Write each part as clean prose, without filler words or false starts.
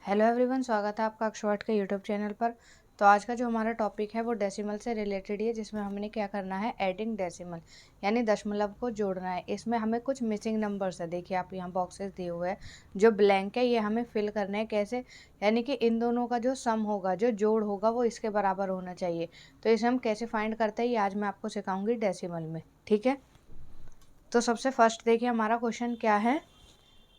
Hello everyone, स्वागत है आपका अक्षवर्ट के यूट्यूब चैनल पर। तो आज का जो हमारा टॉपिक है वो डेसिमल से रिलेटेड ही है, जिसमें हमने क्या करना है, एडिंग डेसिमल यानी दशमलव को जोड़ना है। इसमें हमें कुछ मिसिंग नंबर्स है, देखिए आप यहाँ बॉक्सेस दिए हुए हैं जो ब्लैंक है, ये हमें फिल करना है। कैसे? यानी कि इन दोनों का जो सम होगा, जो जोड़ होगा, वो इसके बराबर होना चाहिए। तो इसे हम कैसे फाइंड करते हैं, ये आज मैं आपको सिखाऊंगी डेसिमल में। ठीक है, तो सबसे फर्स्ट देखिए हमारा क्वेश्चन क्या है।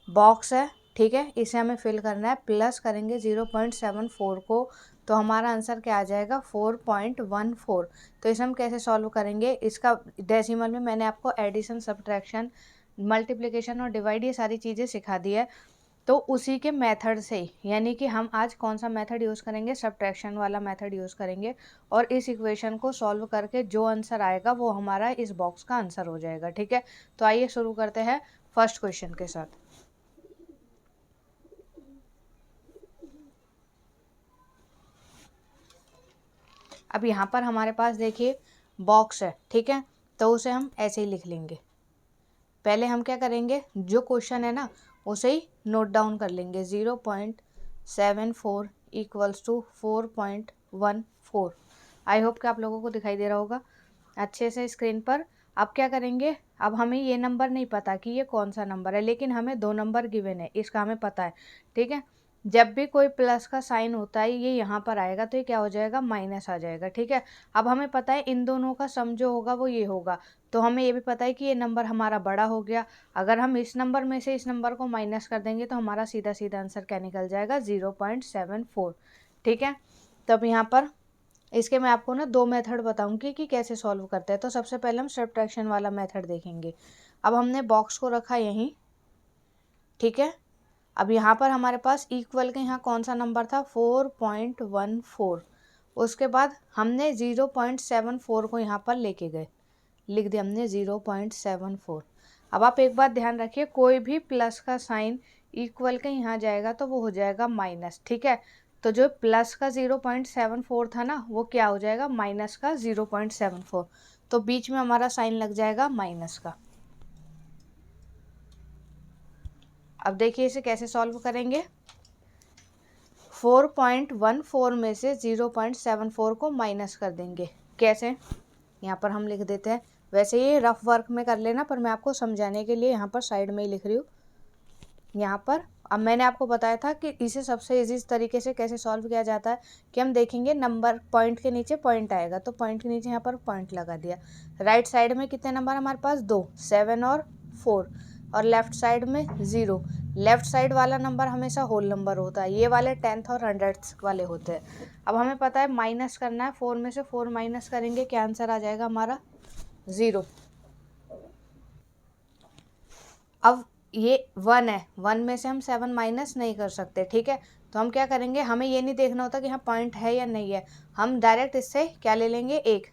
बॉक्स है, ठीक है, इसे हमें फिल करना है। प्लस करेंगे 0.74 को, तो हमारा आंसर क्या आ जाएगा, 4.14। तो इसे हम कैसे सॉल्व करेंगे, इसका डेसिमल में मैंने आपको एडिशन, सब्ट्रैक्शन, मल्टीप्लिकेशन और डिवाइड ये सारी चीज़ें सिखा दी है। तो उसी के मेथड से, यानी कि हम आज कौन सा मेथड यूज़ करेंगे, सब्ट्रैक्शन वाला मेथड यूज़ करेंगे। और इस इक्वेशन को सॉल्व करके जो आंसर आएगा वो हमारा इस बॉक्स का आंसर हो जाएगा। ठीक है, तो आइए शुरू करते हैं फर्स्ट क्वेश्चन के साथ। अब यहाँ पर हमारे पास देखिए बॉक्स है, ठीक है, तो उसे हम ऐसे ही लिख लेंगे। पहले हम क्या करेंगे, जो क्वेश्चन है ना उसे ही नोट डाउन कर लेंगे। 0.74 इक्वल्स टू 4.14। आई होप कि आप लोगों को दिखाई दे रहा होगा अच्छे से स्क्रीन पर। अब क्या करेंगे, अब हमें ये नंबर नहीं पता कि ये कौन सा नंबर है, लेकिन हमें दो नंबर गिवन है, इसका हमें पता है। ठीक है, जब भी कोई प्लस का साइन होता है ये यहाँ पर आएगा तो ये क्या हो जाएगा, माइनस आ जाएगा। ठीक है, अब हमें पता है इन दोनों का सम जो होगा वो ये होगा, तो हमें ये भी पता है कि ये नंबर हमारा बड़ा हो गया। अगर हम इस नंबर में से इस नंबर को माइनस कर देंगे तो हमारा सीधा सीधा आंसर क्या निकल जाएगा, 0.74। ठीक है, तो अब यहाँ पर इसके मैं आपको ना दो मेथड बताऊंगी कि कैसे सॉल्व करते हैं। तो सबसे पहले हम सब्ट्रैक्शन वाला मेथड देखेंगे। अब हमने बॉक्स को रखा यहीं, ठीक है। अब यहाँ पर हमारे पास इक्वल के यहाँ कौन सा नंबर था, 4.14। उसके बाद हमने 0.74 को यहाँ पर लेके गए, लिख दिया हमने 0.74। अब आप एक बात ध्यान रखिए, कोई भी प्लस का साइन इक्वल के यहाँ जाएगा तो वो हो जाएगा माइनस। ठीक है, तो जो प्लस का 0.74 था ना वो क्या हो जाएगा, माइनस का 0.74। तो बीच में हमारा साइन लग जाएगा माइनस का। अब देखिए इसे कैसे सॉल्व करेंगे। 4.14 में से 0.74 को माइनस कर देंगे। कैसे, यहाँ पर हम लिख देते हैं। वैसे ये रफ वर्क में कर लेना, पर मैं आपको समझाने के लिए यहाँ पर साइड में ही लिख रही हूँ। यहाँ पर अब मैंने आपको बताया था कि इसे सबसे इजी तरीके से कैसे सॉल्व किया जाता है, कि हम देखेंगे नंबर पॉइंट के नीचे पॉइंट आएगा, तो पॉइंट के नीचे यहाँ पर पॉइंट लगा दिया। राइट साइड में कितने नंबर हमारे पास, 2, 7 और 4, और लेफ्ट साइड में 0। लेफ्ट साइड वाला नंबर हमेशा होल नंबर होता है, ये वाले 10th और 100th वाले होते हैं। अब हमें पता है माइनस करना है, 4 में से 4 माइनस करेंगे, क्या आंसर आ जाएगा हमारा, 0। अब ये 1 है, 1 में से हम 7 माइनस नहीं कर सकते। ठीक है, तो हम क्या करेंगे, हमें ये नहीं देखना होता कि हाँ पॉइंट है या नहीं है, हम डायरेक्ट इससे क्या ले लेंगे, 1।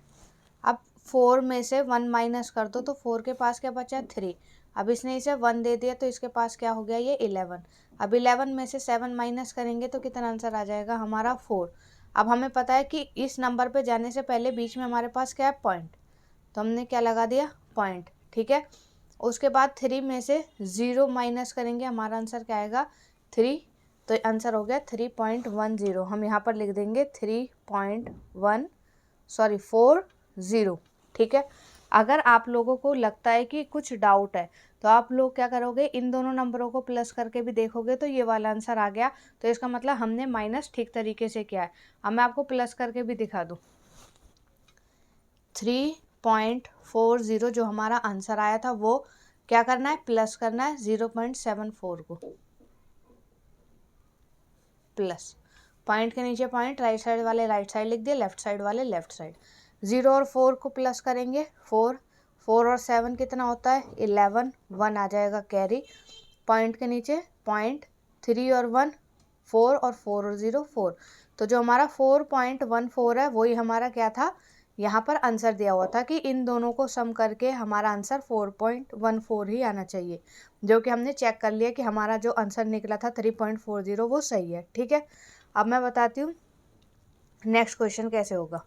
अब 4 में से 1 माइनस कर दो तो 4 के पास क्या बचा, 3। अब इसने इसे 1 दे दिया तो इसके पास क्या हो गया, ये 11। अब 11 में से 7 माइनस करेंगे तो कितना आंसर आ जाएगा हमारा, 4। अब हमें पता है कि इस नंबर पे जाने से पहले बीच में हमारे पास क्या है, पॉइंट, तो हमने क्या लगा दिया, पॉइंट। ठीक है, उसके बाद 3 में से 0 माइनस करेंगे, हमारा आंसर क्या आएगा, 3। तो आंसर हो गया 3.10। हम यहाँ पर लिख देंगे 40। ठीक है, अगर आप लोगों को लगता है कि कुछ डाउट है तो आप लोग क्या करोगे, इन दोनों नंबरों को प्लस करके भी देखोगे तो ये वाला आंसर आ गया, तो इसका मतलब हमने माइनस ठीक तरीके से किया है। अब मैं आपको प्लस करके भी दिखा दूँ। 3.40 जो हमारा आंसर आया था वो क्या करना है, प्लस करना है 0.74 को। प्लस, पॉइंट के नीचे पॉइंट, राइट साइड वाले राइट साइड लिख दिए, लेफ्ट साइड वाले लेफ्ट साइड। 0 और 4 को प्लस करेंगे, 4 और 7 कितना होता है, 11, 1 आ जाएगा कैरी। पॉइंट के नीचे पॉइंट, 3 और 1 4, और 4 और 0 4। तो जो हमारा 4.14 है वही हमारा क्या था, यहाँ पर आंसर दिया हुआ था कि इन दोनों को सम करके हमारा आंसर 4.14 ही आना चाहिए, जो कि हमने चेक कर लिया कि हमारा जो आंसर निकला था 3.40 वो सही है। ठीक है, अब मैं बताती हूँ नेक्स्ट क्वेश्चन कैसे होगा।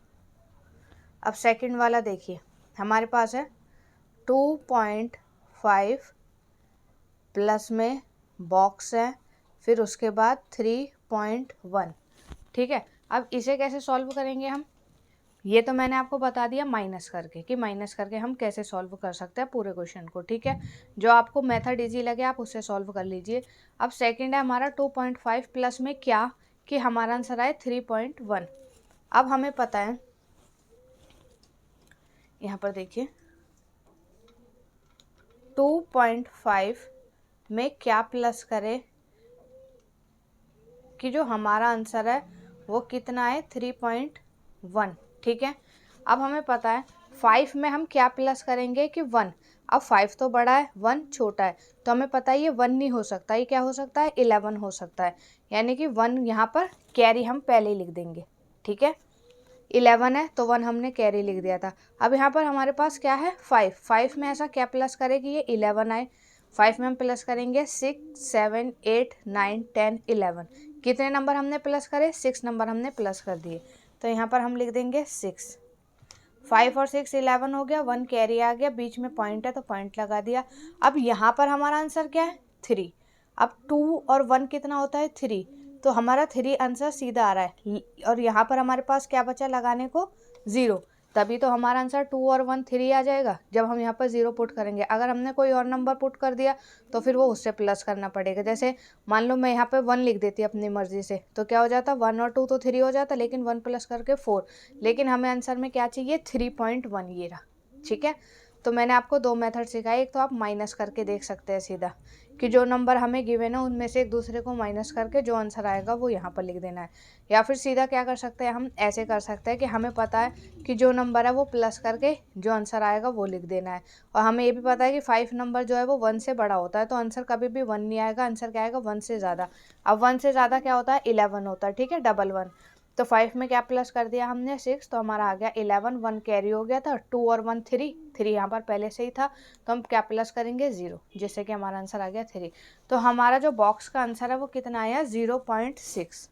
अब सेकंड वाला देखिए, हमारे पास है 2.5 प्लस में बॉक्स है, फिर उसके बाद 3 3.1। ठीक है, अब इसे कैसे सॉल्व करेंगे हम, ये तो मैंने आपको बता दिया माइनस करके कि माइनस करके हम कैसे सॉल्व कर सकते हैं पूरे क्वेश्चन को। ठीक है, जो आपको मेथड इजी लगे आप उससे सॉल्व कर लीजिए। अब सेकंड है हमारा 2.5 प्लस में क्या कि हमारा आंसर आए 3.1। अब हमें पता है, यहाँ पर देखिए 2.5 में क्या प्लस करें कि जो हमारा आंसर है वो कितना है 3.1। ठीक है, अब हमें पता है 5 में हम क्या प्लस करेंगे कि 1। अब 5 तो बड़ा है 1 छोटा है, तो हमें पता है ये 1 नहीं हो सकता, ये क्या हो सकता है 11 हो सकता है, यानी कि 1 यहाँ पर कैरी हम पहले ही लिख देंगे। ठीक है, 11 है तो 1 हमने कैरी लिख दिया था। अब यहाँ पर हमारे पास क्या है 5 में ऐसा क्या प्लस करें कि ये 11 आए। 5 में हम प्लस करेंगे 6 7 8 9 10 11। कितने नंबर हमने प्लस करे 6 नंबर हमने प्लस कर दिए, तो यहाँ पर हम लिख देंगे 6। 5 और 6 11 हो गया, 1 कैरी आ गया, बीच में पॉइंट है तो पॉइंट लगा दिया। अब यहाँ पर हमारा आंसर क्या है 3। अब 2 और 1 कितना होता है 3, तो हमारा 3 आंसर सीधा आ रहा है। और यहाँ पर हमारे पास क्या बचा लगाने को 0, तभी तो हमारा आंसर 2 और 1 3 आ जाएगा जब हम यहाँ पर 0 पुट करेंगे। अगर हमने कोई और नंबर पुट कर दिया तो फिर वो उससे प्लस करना पड़ेगा। जैसे मान लो मैं यहाँ पे 1 लिख देती अपनी मर्जी से, तो क्या हो जाता 1 और 2 तो 3 हो जाता, लेकिन 1 प्लस करके 4। लेकिन हमें आंसर में क्या चाहिए 3.1 ये रहा। ठीक है, तो मैंने आपको 2 मेथड सिखाए, एक तो आप माइनस करके देख सकते हैं सीधा कि जो नंबर हमें गिवन है उनमें से एक दूसरे को माइनस करके जो आंसर आएगा वो यहाँ पर लिख देना है। या फिर सीधा क्या कर सकते हैं हम ऐसे कर सकते हैं कि हमें पता है कि जो नंबर है वो प्लस करके जो आंसर आएगा वो लिख देना है। और हमें ये भी पता है कि 5 नंबर जो है वो 1 से बड़ा होता है, तो आंसर कभी भी 1 नहीं आएगा, आंसर क्या आएगा 1 से ज़्यादा। अब 1 से ज़्यादा क्या होता है 11 होता है। ठीक है, डबल 1, तो 5 में क्या प्लस कर दिया हमने 6, तो हमारा आ गया 11। 1 कैरी हो गया था, 2 और 1 3 यहाँ पर पहले से ही था, तो हम क्या प्लस करेंगे 0, जिससे कि हमारा आंसर आ गया 3। तो हमारा जो बॉक्स का आंसर है वो कितना आया 0.6।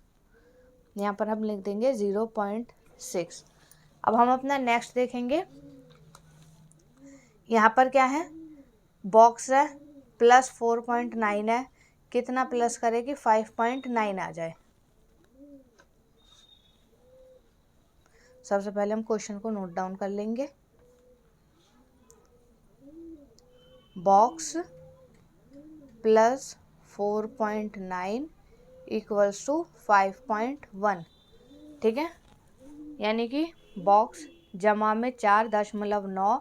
यहाँ पर हम लिख देंगे 0.6। अब हम अपना नेक्स्ट देखेंगे, यहाँ पर क्या है बॉक्स है प्लस 4.9 है, कितना प्लस करे कि 5.9 आ जाए। सबसे पहले हम क्वेश्चन को नोट डाउन कर लेंगे। Box plus 4.9 equals to 5.1। ठीक है, यानी कि बॉक्स जमा में 4.9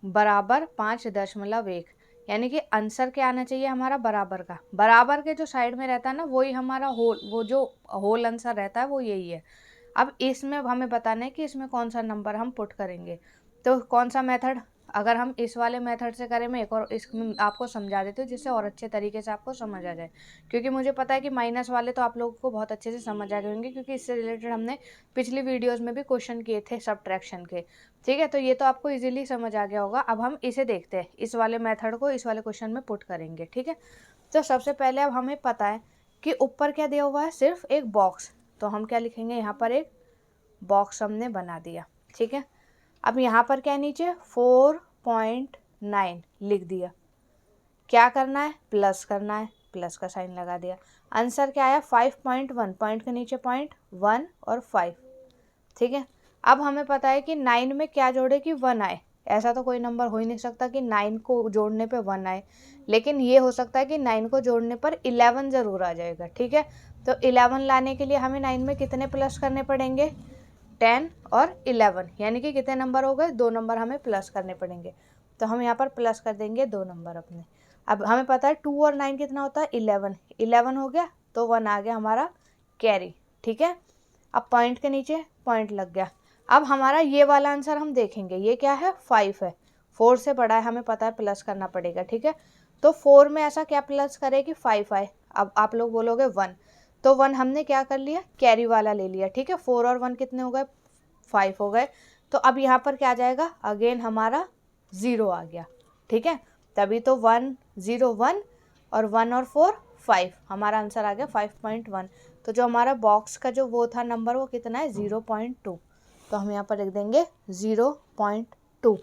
बराबर 5.1, यानी कि आंसर क्या आना चाहिए हमारा बराबर का। बराबर के जो साइड में रहता है ना वही हमारा होल, वो जो होल आंसर रहता है वो यही है। अब इसमें हमें बताना है कि इसमें कौन सा नंबर हम पुट करेंगे, तो कौन सा मेथड। अगर हम इस वाले मेथड से करें, मैं एक और इसमें आपको समझा देती हूँ जिससे और अच्छे तरीके से आपको समझ आ जाए, क्योंकि मुझे पता है कि माइनस वाले तो आप लोगों को बहुत अच्छे से समझ आ गए होंगे, क्योंकि इससे रिलेटेड हमने पिछली वीडियोज़ में भी क्वेश्चन किए थे सब्ट्रैक्शन के। ठीक है, तो ये तो आपको इजीली समझ आ गया होगा। अब हम इसे देखते हैं, इस वाले मेथड को इस वाले क्वेश्चन में पुट करेंगे। ठीक है, तो सबसे पहले अब हमें पता है कि ऊपर क्या दिया हुआ है सिर्फ एक बॉक्स, तो हम क्या लिखेंगे यहाँ पर एक बॉक्स हमने बना दिया। ठीक है, अब यहाँ पर क्या है नीचे 4.9 लिख दिया, क्या करना है प्लस करना है, प्लस का साइन लगा दिया। आंसर क्या आया 5.1, पॉइंट के नीचे पॉइंट 1 और 5। ठीक है, अब हमें पता है कि 9 में क्या जोड़े कि 1 आए। ऐसा तो कोई नंबर हो ही नहीं सकता कि 9 को जोड़ने पे 1 आए, लेकिन ये हो सकता है कि 9 को जोड़ने पर 11 ज़रूर आ जाएगा। ठीक है, तो 11 लाने के लिए हमें 9 में कितने प्लस करने पड़ेंगे 10 और 11, यानी कि कितने नंबर हो गए 2 नंबर हमें प्लस करने पड़ेंगे। तो हम यहाँ पर प्लस कर देंगे 2 नंबर अपने। अब हमें पता है 2 और 9 कितना होता है 11, 11 हो गया तो 1 आ गया हमारा कैरी। ठीक है, अब पॉइंट के नीचे पॉइंट लग गया। अब हमारा ये वाला आंसर हम देखेंगे, ये क्या है 5 है, 4 से बड़ा है, हमें पता है प्लस करना पड़ेगा। ठीक है, तो 4 में ऐसा क्या प्लस करे कि 5 आए। अब आप लोग बोलोगे 1, तो 1 हमने क्या कर लिया कैरी वाला ले लिया। ठीक है, 4 और 1 कितने हो गए 5 हो गए, तो अब यहाँ पर क्या आ जाएगा अगेन हमारा 0 आ गया। ठीक है, तभी तो 1 0 1 और 1 और 4 5, हमारा आंसर आ गया 5.1। तो जो हमारा बॉक्स का जो वो था नंबर वो कितना है 0.2, तो हम यहाँ पर लिख देंगे 0.2।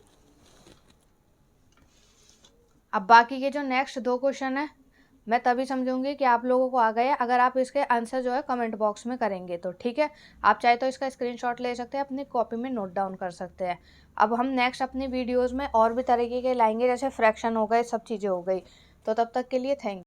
अब बाकी के जो नेक्स्ट 2 क्वेश्चन है मैं तभी समझूंगी कि आप लोगों को आ गया अगर आप इसके आंसर जो है कमेंट बॉक्स में करेंगे तो, ठीक है। आप चाहे तो इसका स्क्रीनशॉट ले सकते हैं, अपनी कॉपी में नोट डाउन कर सकते हैं। अब हम नेक्स्ट अपनी वीडियोज़ में और भी तरीके के लाएंगे, जैसे फ्रैक्शन हो गए, सब चीज़ें हो गई। तो तब तक के लिए थैंक